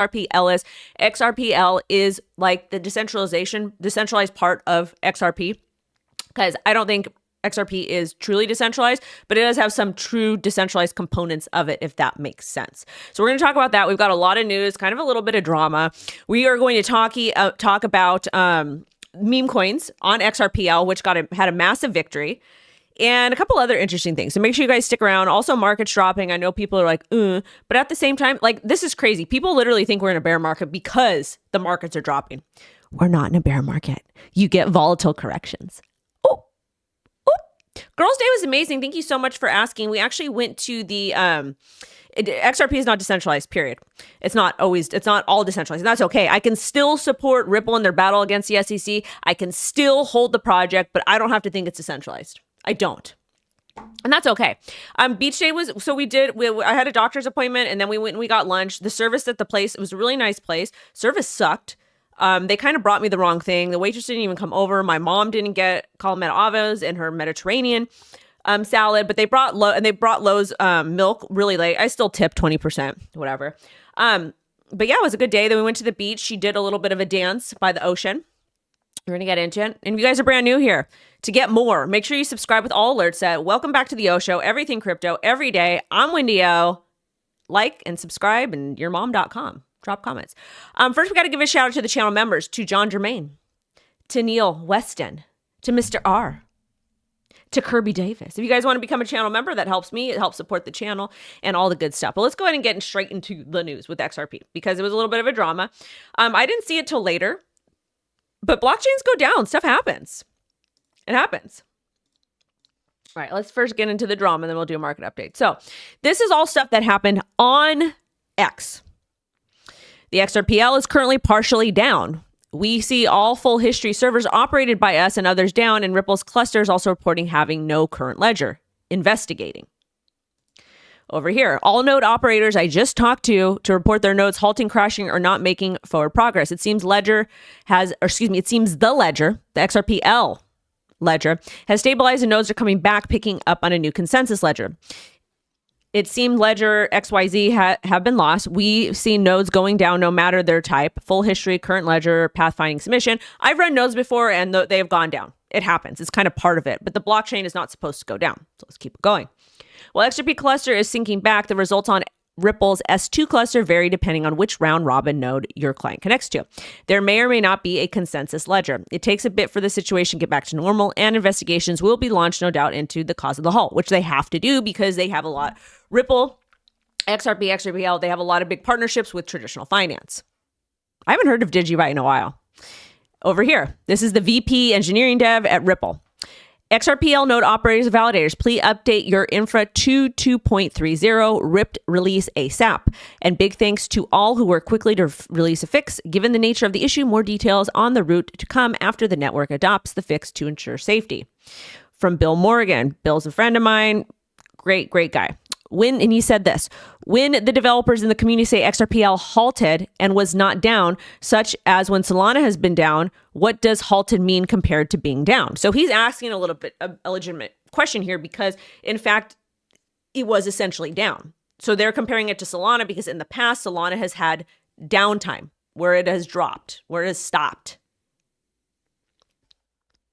XRPL is. XRPL is like the decentralized part of XRP, because I don't think XRP is truly decentralized, but it does have some true decentralized components of it, if that makes sense. So we're going to talk about that. We've got a lot of news, kind of a little bit of drama. We are going to talk about meme coins on XRPL, which had a massive victory, and a couple other interesting things. So make sure you guys stick around. Also, markets dropping. I know people are like, but at the same time, like, this is crazy. People literally think we're in a bear market because the markets are dropping. We're not in a bear market. You get volatile corrections. Girls' Day was amazing. Thank you so much for asking. We actually went to the XRP is not decentralized, period. It's not all decentralized. And that's okay. I can still support Ripple in their battle against the SEC. I can still hold the project, but I don't have to think it's decentralized. I don't. And that's okay. Beach Day was, so I had a doctor's appointment, and then we went and we got lunch. The service at the place, it was a really nice place. Service sucked. They kind of brought me the wrong thing. The waitress didn't even come over. My mom didn't get calamata avos and her Mediterranean salad, but they brought Lowe's milk really late. I still tipped 20%, whatever. But yeah, it was a good day. Then we went to the beach. She did a little bit of a dance by the ocean. We're going to get into it. And if you guys are brand new here, to get more, make sure you subscribe with all alerts set. Welcome back to the O Show, everything crypto, every day. I'm WendyO. Like and subscribe, and yourmom.com. Drop comments. First, we got to give a shout out to the channel members, to John Germain, to Neil Weston, to Mr. R, to Kirby Davis. If you guys want to become a channel member, that helps me. It helps support the channel and all the good stuff. But let's go ahead and get straight into the news with XRP, because it was a little bit of a drama. I didn't see it till later, but blockchains go down. Stuff happens. It happens. All right, let's first get into the drama, and then we'll do a market update. So this is all stuff that happened on X. The XRPL is currently partially down. We see all full history servers operated by us and others down, and Ripple's cluster is also reporting having no current ledger. Investigating. Over here, all node operators I just talked to report their nodes halting, crashing, or not making forward progress. It seems the ledger, the XRPL ledger, has stabilized and nodes are coming back, picking up on a new consensus ledger. It seemed ledger XYZ have been lost. We've seen nodes going down no matter their type. Full history, current ledger, pathfinding submission. I've run nodes before and they have gone down. It happens. It's kind of part of it. But the blockchain is not supposed to go down. So let's keep it going. While XRP cluster is sinking back, the results on Ripple's S2 cluster vary depending on which round robin node your client connects to. There may or may not be a consensus ledger. It takes a bit for the situation to get back to normal, and investigations will be launched, no doubt, into the cause of the halt, which they have to do because they have a lot. Ripple, XRP, XRPL, they have a lot of big partnerships with traditional finance. I haven't heard of DigiByte in a while. Over here, this is the VP engineering dev at Ripple. XRPL node operators and validators, please update your infra to 2.30, ripped release ASAP. And big thanks to all who worked quickly to release a fix. Given the nature of the issue, more details on the route to come after the network adopts the fix to ensure safety. From Bill Morgan. Bill's a friend of mine. Great guy. And he said this, when the developers in the community say XRPL halted and was not down, such as when Solana has been down, what does halted mean compared to being down? So he's asking a little bit of a legitimate question here because, in fact, it was essentially down. So they're comparing it to Solana because in the past, Solana has had downtime where it has dropped, where it has stopped.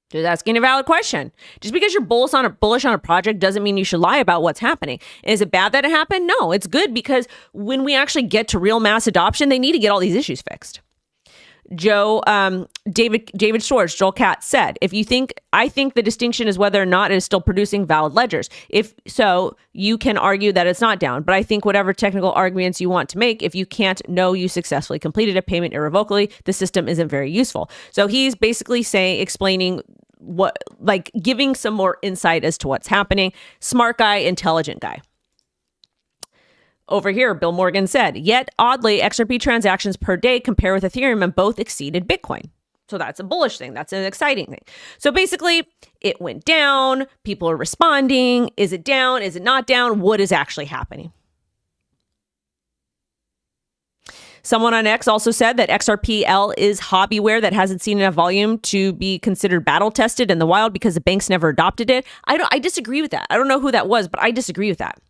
Just asking a valid question. Just because you're bullish on a project doesn't mean you should lie about what's happening. Is it bad that it happened? No, it's good because when we actually get to real mass adoption, they need to get all these issues fixed. David Schwartz, Joel Katz said, I think the distinction is whether or not it is still producing valid ledgers. If so, you can argue that it's not down, but I think whatever technical arguments you want to make, if you can't know you successfully completed a payment irrevocably, the system isn't very useful. So he's basically explaining giving some more insight as to what's happening. Smart guy, intelligent guy. Over here, Bill Morgan said, yet oddly, XRP transactions per day compare with Ethereum and both exceeded Bitcoin. So that's a bullish thing. That's an exciting thing. So basically, it went down. People are responding. Is it down? Is it not down? What is actually happening? Someone on X also said that XRPL is hobbyware that hasn't seen enough volume to be considered battle tested in the wild because the banks never adopted it. I disagree with that. I don't know who that was, but I disagree with that.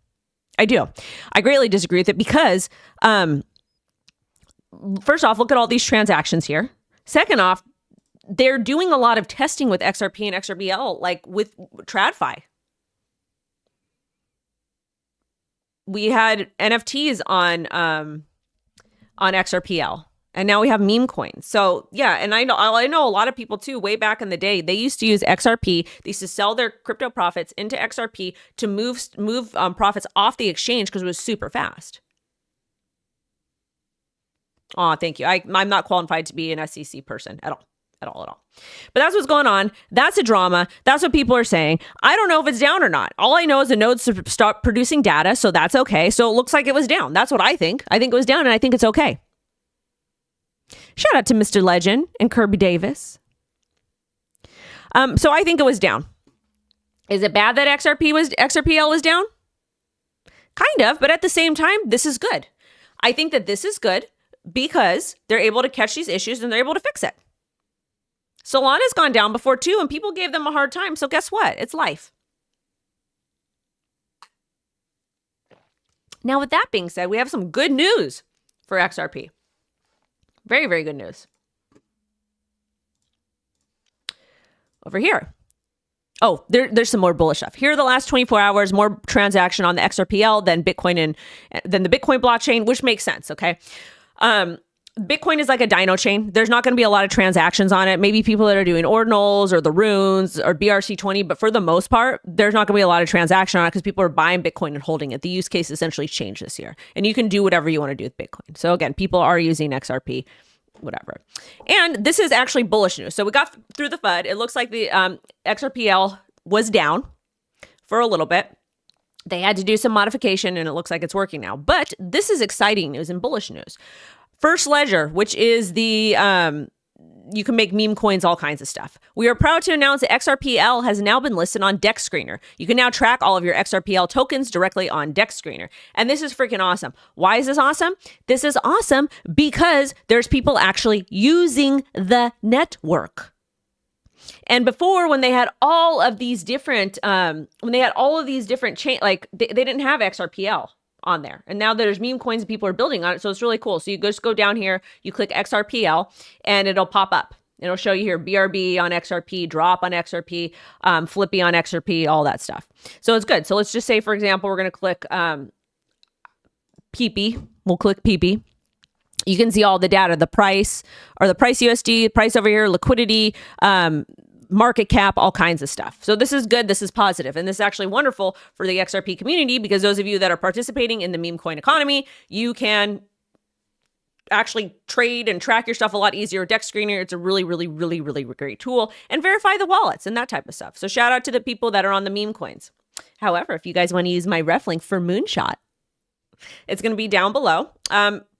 I do. I greatly disagree with it because first off, look at all these transactions here. Second off, they're doing a lot of testing with XRP and XRPL, like with TradFi. We had NFTs on XRPL, and now we have meme coins. So yeah, and I know a lot of people too. Way back in the day, they used to use XRP. They used to sell their crypto profits into XRP to move profits off the exchange because it was super fast. Oh, thank you. I'm not qualified to be an SEC person at all. But that's what's going on. That's a drama. That's what people are saying. I don't know if it's down or not. All I know is the nodes stop producing data, so that's okay. So it looks like it was down. That's what I think. I think it was down, and I think it's okay. Shout out to Mr. Legend and Kirby Davis. So I think it was down. Is it bad that XRPL was down? Kind of, but at the same time, this is good. I think that this is good because they're able to catch these issues and they're able to fix it. Solana's gone down before too, and people gave them a hard time. So guess what? It's life. Now, with that being said, we have some good news for XRP. Very, very good news. Over here. Oh, there's some more bullish stuff. Here are the last 24 hours, more transaction on the XRPL than Bitcoin than the Bitcoin blockchain, which makes sense, okay? Bitcoin is like a dino chain. There's not going to be a lot of transactions on it. Maybe people that are doing ordinals or the runes or BRC20, but for the most part, there's not going to be a lot of transaction on it because people are buying Bitcoin and holding it. The use case essentially changed this year, and you can do whatever you want to do with Bitcoin. So again, people are using XRP, whatever. And this is actually bullish news. So we got through the FUD. It looks like the XRPL was down for a little bit. They had to do some modification, and it looks like it's working now. But this is exciting news and bullish news. First Ledger, which is the, you can make meme coins, all kinds of stuff. We are proud to announce that XRPL has now been listed on DEX Screener. You can now track all of your XRPL tokens directly on DEX Screener. And this is freaking awesome. Why is this awesome? This is awesome because there's people actually using the network. And before, when they had all of these different, chain, like they didn't have XRPL on there. And now there's meme coins and people are building on it. So it's really cool. So you just go down here, you click XRPL and it'll pop up. It'll show you here BRB on XRP, drop on XRP, Flippy on XRP, all that stuff. So it's good. So let's just say, for example, we're going to click PP. We'll click PP. You can see all the data, the price or the price USD, price over here, liquidity, market cap, all kinds of stuff. So this is good. This is positive. And this is actually wonderful for the XRP community because those of you that are participating in the meme coin economy, you can actually trade and track your stuff a lot easier. DEX Screener, it's a really, really, really, really great tool, and verify the wallets and that type of stuff. So shout out to the people that are on the meme coins. However, if you guys want to use my ref link for Moonshot, it's going to be down below.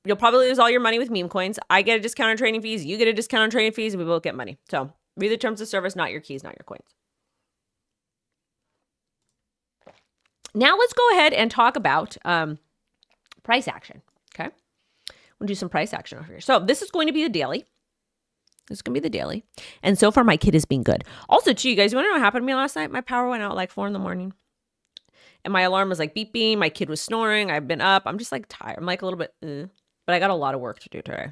You'll probably lose all your money with meme coins. I get a discount on trading fees. You get a discount on trading fees, and we both get money. So read the terms of service, not your keys, not your coins. Now let's go ahead and talk about price action. Okay. We'll do some price action over here. So this is going to be the daily. This is going to be the daily. And so far, my kid is being good. Also, too, you guys, you want to know what happened to me last night? My power went out like 4 a.m. And my alarm was like beeping. My kid was snoring. I've been up. I'm just like tired. I'm like a little bit, but I got a lot of work to do today.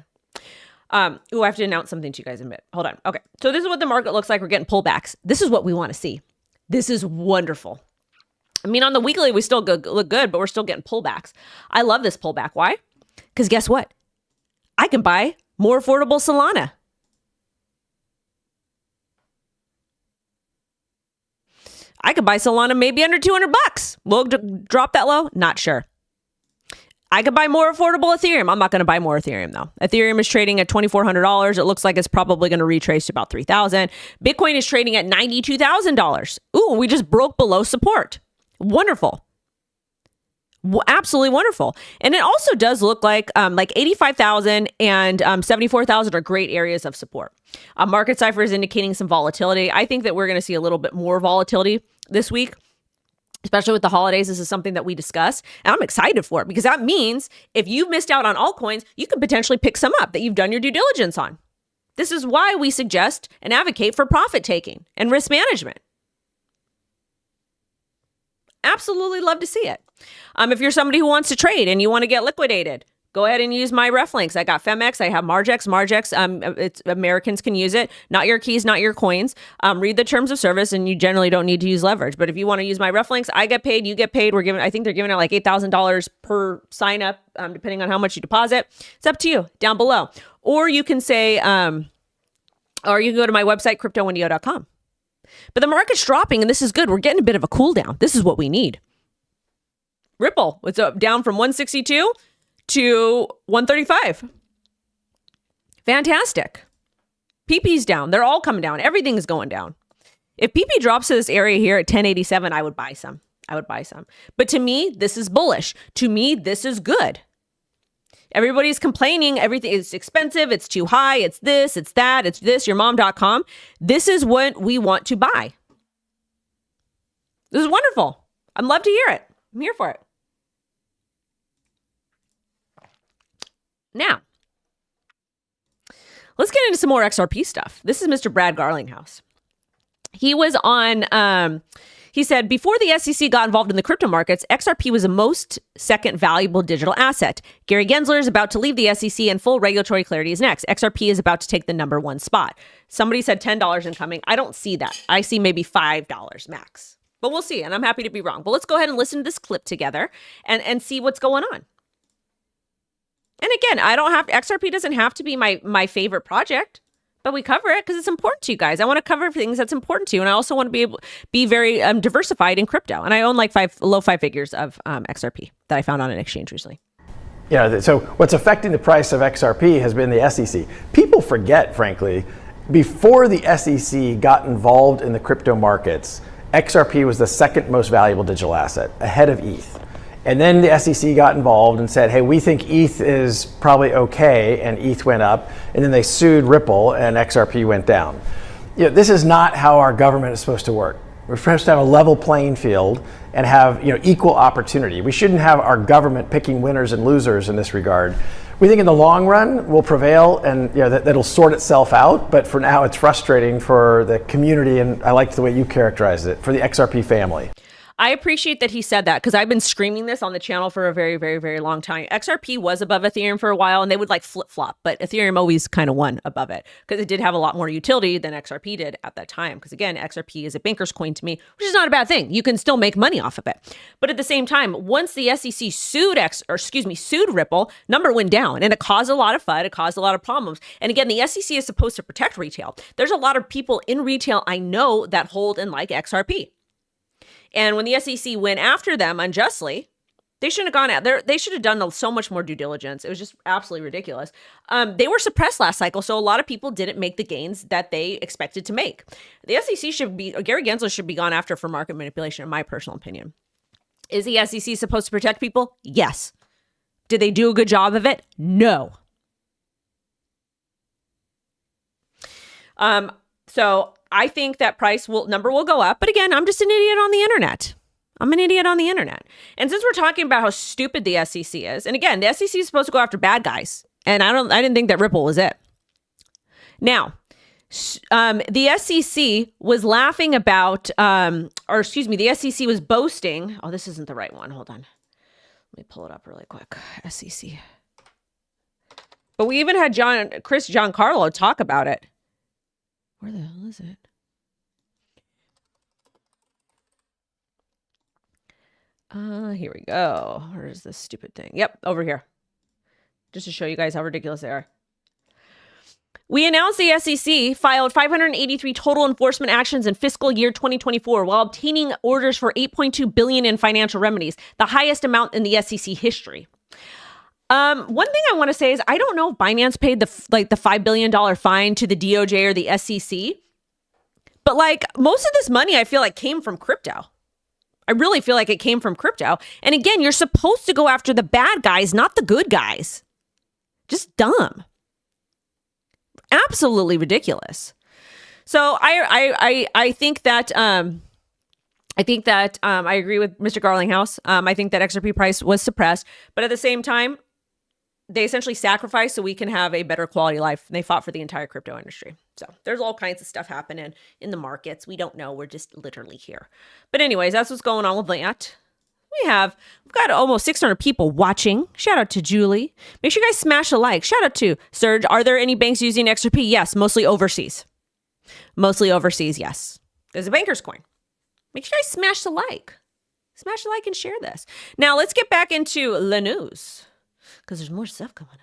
I have to announce something to you guys in a bit. Hold on. Okay. So this is what the market looks like. We're getting pullbacks. This is what we want to see. This is wonderful. I mean, on the weekly, we still look good, but we're still getting pullbacks. I love this pullback. Why? Because guess what? I can buy more affordable Solana. I could buy Solana maybe under $200. Will it drop that low? Not sure. I could buy more affordable Ethereum. I'm not going to buy more Ethereum though. Ethereum is trading at $2,400. It looks like it's probably going to retrace to about $3,000. Bitcoin is trading at $92,000. Ooh, we just broke below support. Wonderful. Absolutely wonderful. And it also does look like 85,000 and 74,000 are great areas of support. Market CIPHER is indicating some volatility. I think that we're going to see a little bit more volatility this week, especially with the holidays. This is something that we discuss, and I'm excited for it because that means if you've missed out on altcoins, you can potentially pick some up that you've done your due diligence on. This is why we suggest and advocate for profit taking and risk management. Absolutely love to see it. If you're somebody who wants to trade and you want to get liquidated, Go ahead and use my ref links. I got Femex. I have Margex. It's Americans can use it. Not your keys, not your coins. Read the terms of service, and you generally don't need to use leverage. But if you want to use my ref links, I get paid. You get paid. I think they're giving out like $8,000 per sign up, depending on how much you deposit. It's up to you down below. Or you can say, or you can go to my website, CryptoWendyO.com. But the market's dropping, and this is good. We're getting a bit of a cool down. This is what we need. Ripple, it's up down from 162 to 135. Fantastic. PP's down. They're all coming down. Everything is going down. If PP drops to this area here at 1087, I would buy some. But to me, this is bullish. To me, this is good. Everybody's complaining. Everything is expensive. It's too high. It's this, it's that, it's this, yourmom.com. This is what we want to buy. This is wonderful. I'd love to hear it. I'm here for it. Now, let's get into some more XRP stuff. This is Mr. Brad Garlinghouse. He was on, he said, before the SEC got involved in the crypto markets, XRP was the most second valuable digital asset. Gary Gensler is about to leave the SEC and full regulatory clarity is next. XRP is about to take the number one spot. Somebody said $10 incoming. I don't see that. I see maybe $5 max, but we'll see. And I'm happy to be wrong. But let's go ahead and listen to this clip together and see what's going on. And again, XRP doesn't have to be my favorite project, but we cover it because it's important to you guys. I want to cover things that's important to you. And I also want to be very diversified in crypto. And I own like low five figures of XRP that I found on an exchange recently. Yeah, so what's affecting the price of XRP has been the SEC. People forget, frankly, before the SEC got involved in the crypto markets, XRP was the second most valuable digital asset, ahead of ETH. And then the SEC got involved and said, hey, we think ETH is probably okay, and ETH went up. And then they sued Ripple, and XRP went down. This is not how our government is supposed to work. We're supposed to have a level playing field and have equal opportunity. We shouldn't have our government picking winners and losers in this regard. We think in the long run we'll prevail, and that'll sort itself out. But for now, it's frustrating for the community, and I liked the way you characterized it, for the XRP family. I appreciate that he said that because I've been screaming this on the channel for a very, very, very long time. XRP was above Ethereum for a while, and they would like flip-flop, but Ethereum always kind of won above it because it did have a lot more utility than XRP did at that time. Because again, XRP is a banker's coin to me, which is not a bad thing. You can still make money off of it. But at the same time, once the SEC sued Ripple, number went down, and it caused a lot of FUD. It caused a lot of problems. And again, the SEC is supposed to protect retail. There's a lot of people in retail I know that hold and like XRP. And when the SEC went after them unjustly, they shouldn't have gone out there. They should have done so much more due diligence. It was just absolutely ridiculous. They were suppressed last cycle, so a lot of people didn't make the gains that they expected to make. The SEC Gary Gensler should be gone after for market manipulation, in my personal opinion. Is the SEC supposed to protect people? Yes. Did they do a good job of it? No. So I think that number will go up. But again, I'm just an idiot on the internet. I'm an idiot on the internet. And since we're talking about how stupid the SEC is, and again, the SEC is supposed to go after bad guys. And I didn't think that Ripple was it. Now, the SEC was laughing about, the SEC was boasting. Oh, this isn't the right one. Hold on. Let me pull it up really quick. SEC. But we even had Chris Giancarlo talk about it. Where the hell is it? Here we go. Where's this stupid thing? Yep, over here. Just to show you guys how ridiculous they are. We announced the SEC filed 583 total enforcement actions in fiscal year 2024 while obtaining orders for $8.2 billion in financial remedies, the highest amount in the SEC history. One thing I want to say is I don't know if Binance paid the $5 billion fine to the DOJ or the SEC, but like most of this money I feel like came from crypto. I really feel like it came from crypto. And again, you're supposed to go after the bad guys, not the good guys. Just dumb. Absolutely ridiculous. So I think that I agree with Mr. Garlinghouse. I think that XRP price was suppressed, but at the same time, they essentially sacrificed so we can have a better quality life. They fought for the entire crypto industry. So there's all kinds of stuff happening in the markets. We don't know. We're just literally here. But anyways, that's what's going on with that. We've got almost 600 people watching. Shout out to Julie. Make sure you guys smash a like. Shout out to Serge. Are there any banks using XRP? Yes, mostly overseas. Mostly overseas, yes. There's a banker's coin. Make sure you guys smash the like. Smash the like and share this. Now let's get back into the news because there's more stuff coming up.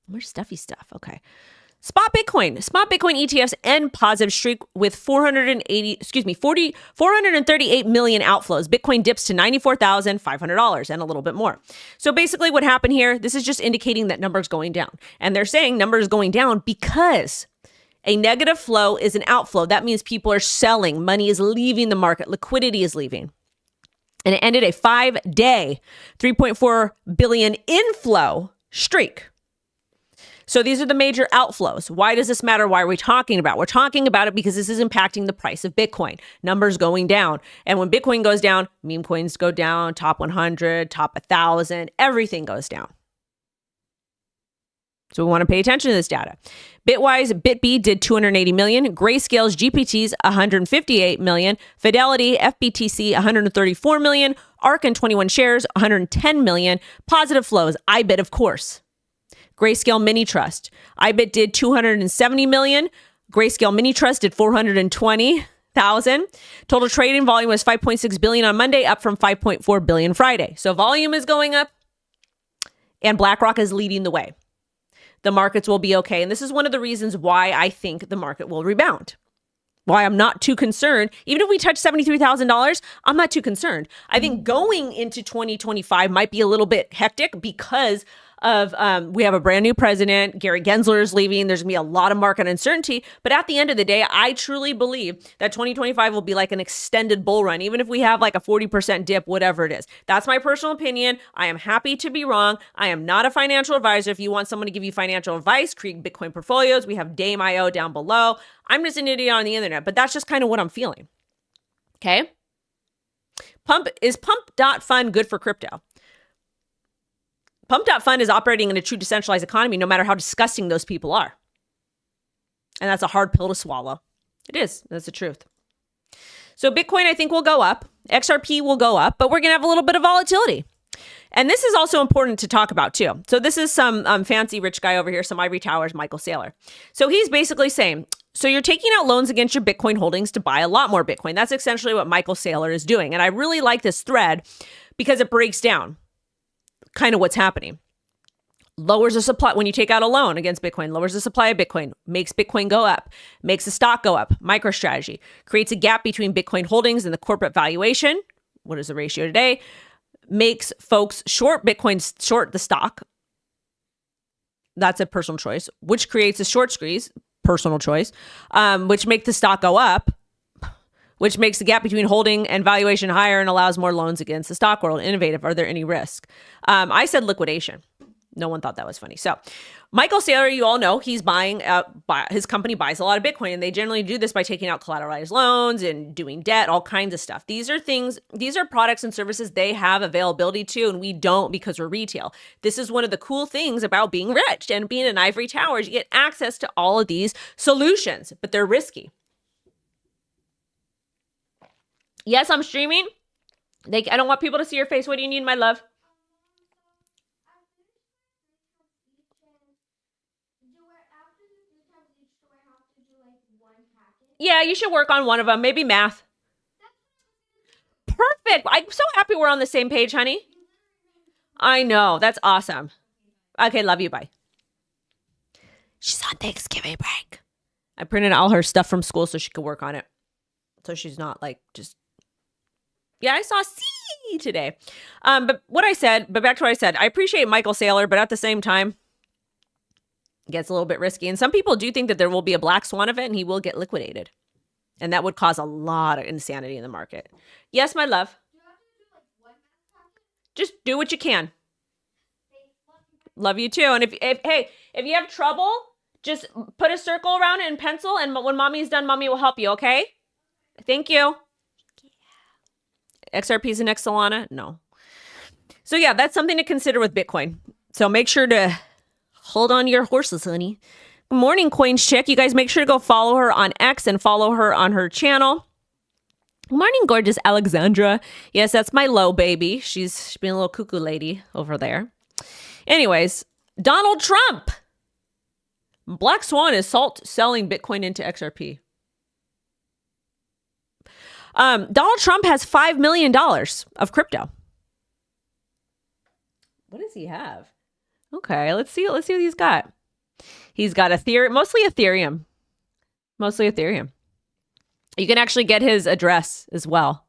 More stuffy stuff. Okay. Spot Bitcoin ETFs end positive streak with 438 million outflows. Bitcoin dips to $94,500 and a little bit more. So basically what happened here, this is just indicating that numbers going down. And they're saying numbers going down because a negative flow is an outflow. That means people are selling. Money is leaving the market. Liquidity is leaving. And it ended a 5-day, 3.4 billion inflow streak. So these are the major outflows. Why does this matter? Why are we talking about it? We're talking about it because this is impacting the price of Bitcoin. Numbers going down. And when Bitcoin goes down, meme coins go down, top 100, top 1,000, everything goes down. So we want to pay attention to this data. Bitwise, BitB did 280 million. Grayscale's GPTs, 158 million. Fidelity, FBTC, 134 million. ARK and 21 shares, 110 million. Positive flows. IBIT, of course. Grayscale Mini Trust. IBIT did 270 million. Grayscale Mini Trust did 420,000. Total trading volume was 5.6 billion on Monday, up from 5.4 billion Friday. So volume is going up and BlackRock is leading the way. The markets will be okay. And this is one of the reasons why I think the market will rebound. Why I'm not too concerned. Even if we touch $73,000, I'm not too concerned. I think going into 2025 might be a little bit hectic because of we have a brand new president. Gary Gensler is leaving. There's gonna be a lot of market uncertainty. But at the end of the day, I truly believe that 2025 will be like an extended bull run, even if we have like a 40% dip, whatever it is. That's my personal opinion. I am happy to be wrong. I am not a financial advisor. If you want someone to give you financial advice, create Bitcoin portfolios. We have Dame.io down below. I'm just an idiot on the internet, but that's just kind of what I'm feeling. Okay. Pump.fund good for crypto? Pump.fund is operating in a true decentralized economy, no matter how disgusting those people are. And that's a hard pill to swallow. It is. That's the truth. So Bitcoin, I think, will go up. XRP will go up, but we're going to have a little bit of volatility. And this is also important to talk about, too. So this is some fancy rich guy over here, some ivory towers, Michael Saylor. So he's basically saying, so you're taking out loans against your Bitcoin holdings to buy a lot more Bitcoin. That's essentially what Michael Saylor is doing. And I really like this thread because it breaks down kind of what's happening. Lowers the supply when you take out a loan against Bitcoin, lowers the supply of Bitcoin, makes Bitcoin go up, makes the stock go up. MicroStrategy creates a gap between Bitcoin holdings and the corporate valuation. What is the ratio today? Makes folks short Bitcoin, short the stock. That's a personal choice, which creates a short squeeze, personal choice, which makes the stock go up, which makes the gap between holding and valuation higher and allows more loans against the stock world. Innovative. Are there any risk? I said liquidation. No one thought that was funny. So Michael Saylor, you all know, he's buying, his company buys a lot of Bitcoin, and they generally do this by taking out collateralized loans and doing debt, all kinds of stuff. These are products and services they have availability to, and we don't because we're retail. This is one of the cool things about being rich and being an ivory tower is you get access to all of these solutions, but they're risky. Yes, I'm streaming. I don't want people to see your face. What do you need, my love? Yeah, you should work on one of them. Maybe math. Perfect. I'm so happy we're on the same page, honey. I know. That's awesome. Okay, love you. Bye. She's on Thanksgiving break. I printed all her stuff from school so she could work on it. So she's not like just... Yeah, I saw C today. But back to what I said, I appreciate Michael Saylor, but at the same time, it gets a little bit risky. And some people do think that there will be a black swan event and he will get liquidated. And that would cause a lot of insanity in the market. Yes, my love. Just do what you can. Love you too. And if you have trouble, just put a circle around it in pencil, and when mommy's done, mommy will help you, okay? Thank you. XRP is the next Solana? No. So yeah, that's something to consider with Bitcoin. So make sure to hold on to your horses, honey. Good morning, Coins Chick. You guys make sure to go follow her on X and follow her on her channel. Morning, gorgeous Alexandra. Yes, that's my low baby. She's been a little cuckoo lady over there. Anyways, Donald Trump. Black Swan is selling Bitcoin into XRP. Donald Trump has $5 million of crypto. What does he have? Okay, let's see what he's got. He's got Ethereum, mostly Ethereum. You can actually get his address as well.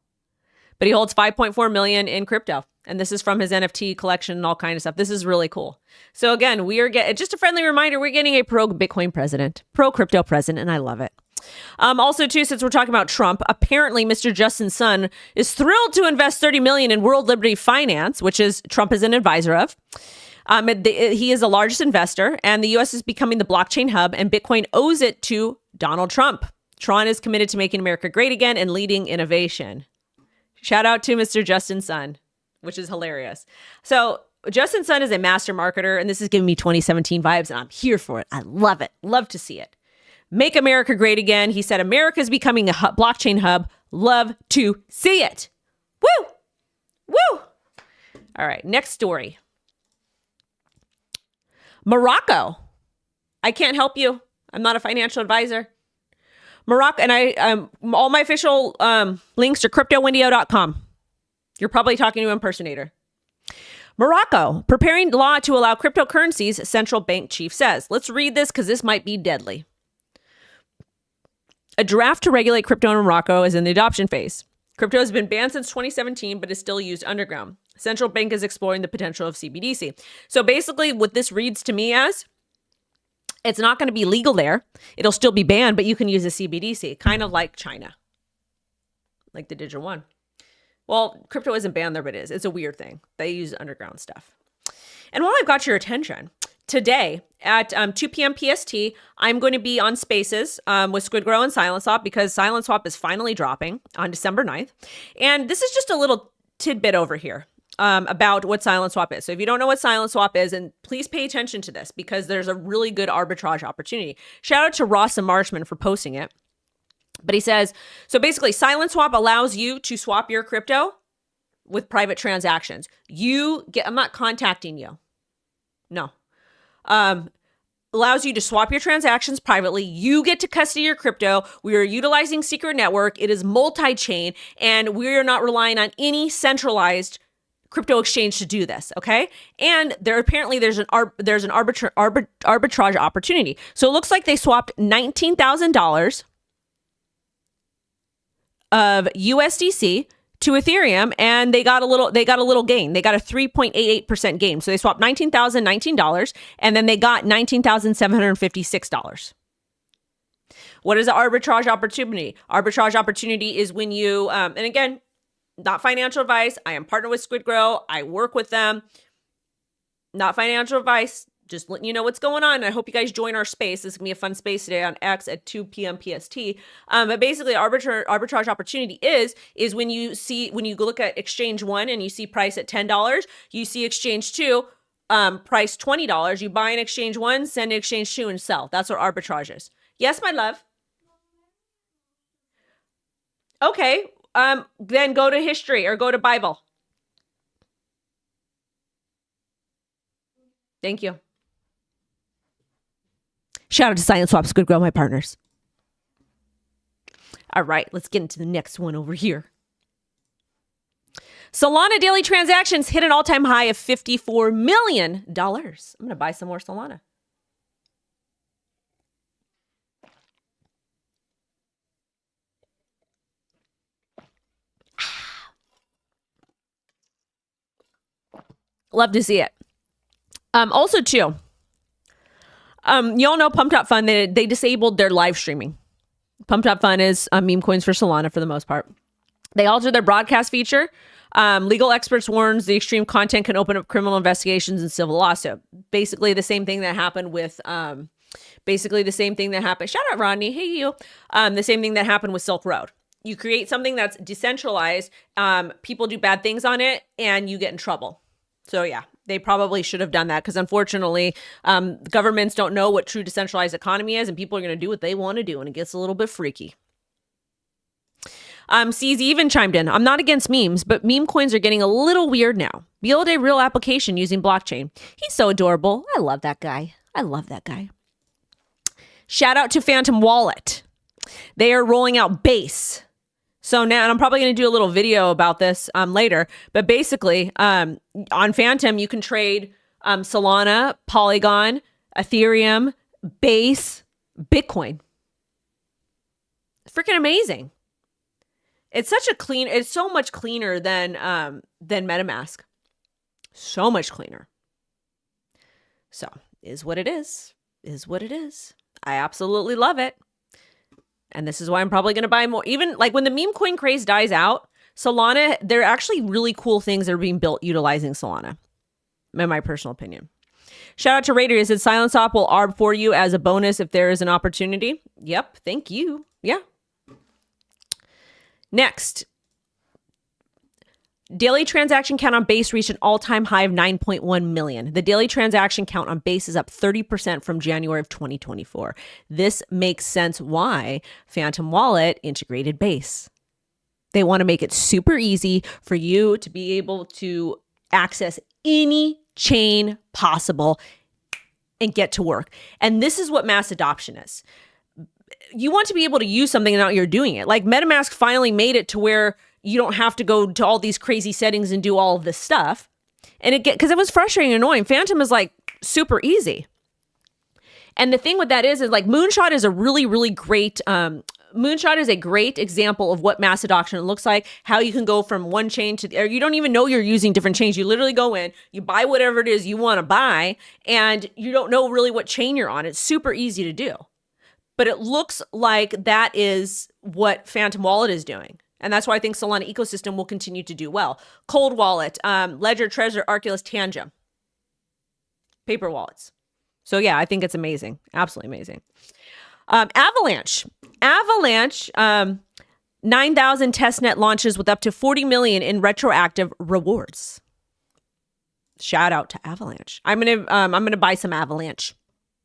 But he holds 5.4 million in crypto. And this is from his NFT collection and all kind of stuff. This is really cool. So again, we are getting, just a friendly reminder, we're getting a pro Bitcoin president, pro crypto president, and I love it. Also, too, since we're talking about Trump, apparently Mr. Justin Sun is thrilled to invest $30 million in World Liberty Finance, which is Trump is an advisor of. He is the largest investor, and the U.S. is becoming the blockchain hub, and Bitcoin owes it to Donald Trump. Tron is committed to making America great again and leading innovation. Shout out to Mr. Justin Sun, which is hilarious. So Justin Sun is a master marketer, and this is giving me 2017 vibes, and I'm here for it. I love it. Love to see it. Make America great again. He said, America is becoming a blockchain hub. Love to see it. Woo! Woo! All right, next story. Morocco. I can't help you. I'm not a financial advisor. Morocco, and all my official links are cryptowendyO.com. You're probably talking to an impersonator. Morocco, preparing law to allow cryptocurrencies, central bank chief says. Let's read this because this might be deadly. A draft to regulate crypto in Morocco is in the adoption phase. Crypto has been banned since 2017, but is still used underground. Central bank is exploring the potential of CBDC. So basically what this reads to me as, it's not going to be legal there. It'll still be banned, but you can use a CBDC, kind of like China, like the digital one. Well, crypto isn't banned there, but it is. It's a weird thing. They use underground stuff. And while I've got your attention, today at 2 p.m. PST, I'm going to be on Spaces with SQUIDGROW and SilentSwap because SilentSwap is finally dropping on December 9th. And this is just a little tidbit over here about what SilentSwap is. So if you don't know what SilentSwap is, and please pay attention to this because there's a really good arbitrage opportunity. Shout out to Ross and Marshman for posting it. But he says, so basically SilentSwap allows you to swap your crypto with private transactions. I'm not contacting you. No. Allows you to swap your transactions privately. You get to custody your crypto. We are utilizing secret network. It is multi-chain, and we are not relying on any centralized crypto exchange to do this. Okay. And there's an arbitrage opportunity. So it looks like they swapped $19,000 of USDC to Ethereum, and they got a little gain. They got a 3.88% gain. So they swapped $19,019, and then they got $19,756. What is an arbitrage opportunity? Arbitrage opportunity is when you, and again, not financial advice. I am partnered with SQUIDGROW. I work with them. Not financial advice. Just letting you know what's going on. I hope you guys join our space. This is going to be a fun space today on X at 2 p.m. PST. But basically, arbitrage opportunity is when you look at exchange one and you see price at $10, you see exchange two, price $20. You buy an exchange one, send an exchange two, and sell. That's what arbitrage is. Yes, my love. Okay. Then go to history or go to Bible. Thank you. Shout out to SilentSwap, SQUIDGROW, my partners. All right, let's get into the next one over here. Solana daily transactions hit an all-time high of $54 million. I'm going to buy some more Solana. Love to see it. Also, too, y'all know Pumped Up Fun, they disabled their live streaming. Pumped Up Fun is meme coins for Solana for the most part. They altered their broadcast feature. Legal experts warns the extreme content can open up criminal investigations and civil lawsuit. Basically the same thing that happened with, shout out Rodney, hey you. The same thing that happened with Silk Road. You create something that's decentralized, people do bad things on it, and you get in trouble. So yeah, they probably should have done that because unfortunately, governments don't know what true decentralized economy is, and people are going to do what they want to do, and it gets a little bit freaky. CZ even chimed in. I'm not against memes, but meme coins are getting a little weird now. Build a real application using blockchain. He's so adorable. I love that guy. I love that guy. Shout out to Phantom Wallet. They are rolling out Base. So now, and I'm probably going to do a little video about this later, but basically on Phantom, you can trade Solana, Polygon, Ethereum, Base, Bitcoin. Freaking amazing. It's so much cleaner than MetaMask. So much cleaner. So, is what it is. Is what it is. I absolutely love it. And this is why I'm probably going to buy more. Even like when the meme coin craze dies out, Solana, there are actually really cool things that are being built utilizing Solana, in my personal opinion. Shout out to Raider. He said SilentSwap will arb for you as a bonus if there is an opportunity. Yep. Thank you. Yeah. Next, daily transaction count on Base reached an all-time high of 9.1 million. The daily transaction count on Base is up 30% from January of 2024. This makes sense why Phantom Wallet integrated Base. They want to make it super easy for you to be able to access any chain possible and get to work. And this is what mass adoption is. You want to be able to use something and now you're doing it. Like MetaMask finally made it to where you don't have to go to all these crazy settings and do all of this stuff. And because it was frustrating and annoying. Phantom is like super easy. And the thing with that is like Moonshot is a really, really great, Moonshot is a great example of what mass adoption looks like, how you can go from one chain to, or you don't even know you're using different chains. You literally go in, you buy whatever it is you want to buy, and you don't know really what chain you're on. It's super easy to do. But it looks like that is what Phantom Wallet is doing. And that's why I think Solana ecosystem will continue to do well. Cold Wallet, Ledger, Trezor, Arculus, Tangem. Paper wallets. So yeah, I think it's amazing. Absolutely amazing. Avalanche. 9,000 testnet launches with up to 40 million in retroactive rewards. Shout out to Avalanche. I'm gonna buy some Avalanche.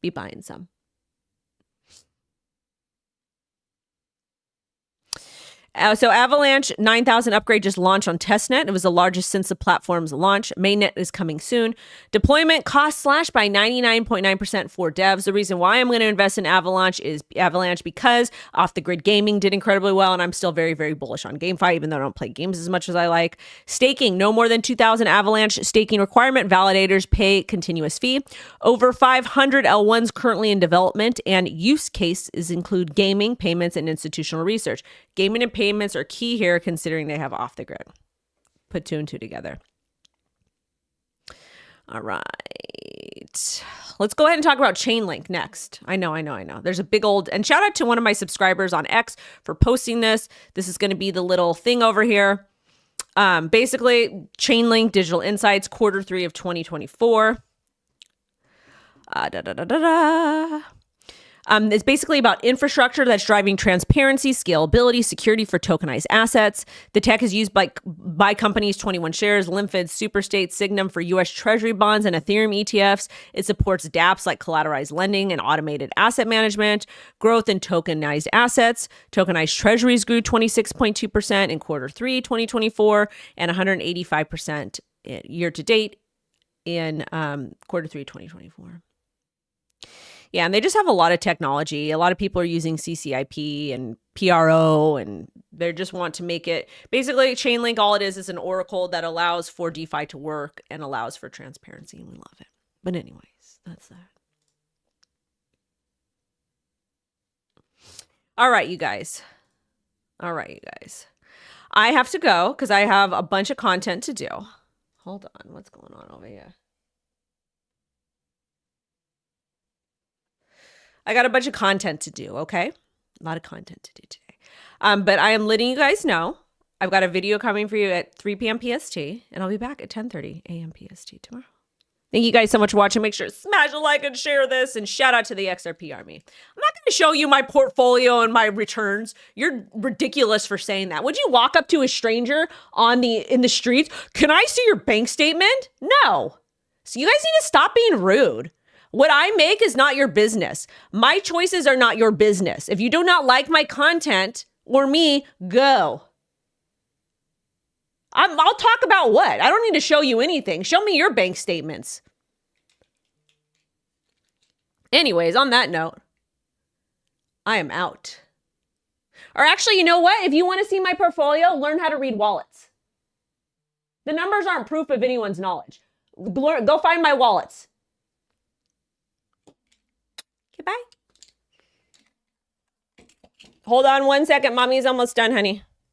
Be buying some. So Avalanche 9,000 upgrade just launched on testnet. It was the largest since the platform's launch. Mainnet is coming soon. Deployment cost slashed by 99.9% for devs. The reason why I'm going to invest in Avalanche because off-the-grid gaming did incredibly well, and I'm still very, very bullish on GameFi, even though I don't play games as much as I like. Staking, no more than 2,000 Avalanche staking requirement. Validators pay continuous fee. Over 500 L1s currently in development, and use cases include gaming, payments, and institutional research. Gaming and payments are key here considering they have off the grid. Put two and two together. All right. Let's go ahead and talk about Chainlink next. I know. There's a big old, and shout out to one of my subscribers on X for posting this. This is going to be the little thing over here. Basically, Chainlink Digital Insights, Q3 of 2024. It's basically about infrastructure that's driving transparency, scalability, security for tokenized assets. The tech is used by companies 21 Shares, Limpid, Superstate, Signum for U.S. Treasury bonds and Ethereum ETFs. It supports dApps like collateralized lending and automated asset management. Growth in tokenized assets. Tokenized treasuries grew 26.2% in Q3 2024 and 185% year to date in Q3 2024. Yeah, and they just have a lot of technology. A lot of people are using CCIP and PRO, and they just want to make it. Basically, Chainlink, all it is an oracle that allows for DeFi to work and allows for transparency, and we love it. But anyways, that's that. All right, you guys. I have to go because I have a bunch of content to do. Hold on, what's going on over here? I got a bunch of content to do, okay? A lot of content to do today. But I am letting you guys know I've got a video coming for you at 3 p.m. PST, and I'll be back at 10:30 a.m. PST tomorrow. Thank you guys so much for watching. Make sure to smash a like and share this, and shout out to the XRP Army. I'm not going to show you my portfolio and my returns. You're ridiculous for saying that. Would you walk up to a stranger in the streets? Can I see your bank statement? No. So you guys need to stop being rude. What I make is not your business. My choices are not your business. If you do not like my content or me, go. I'll talk about what? I don't need to show you anything. Show me your bank statements. Anyways, on that note, I am out. Or actually, you know what? If you want to see my portfolio, learn how to read wallets. The numbers aren't proof of anyone's knowledge. Go find my wallets. Goodbye. Hold on one second. Mommy's almost done, honey.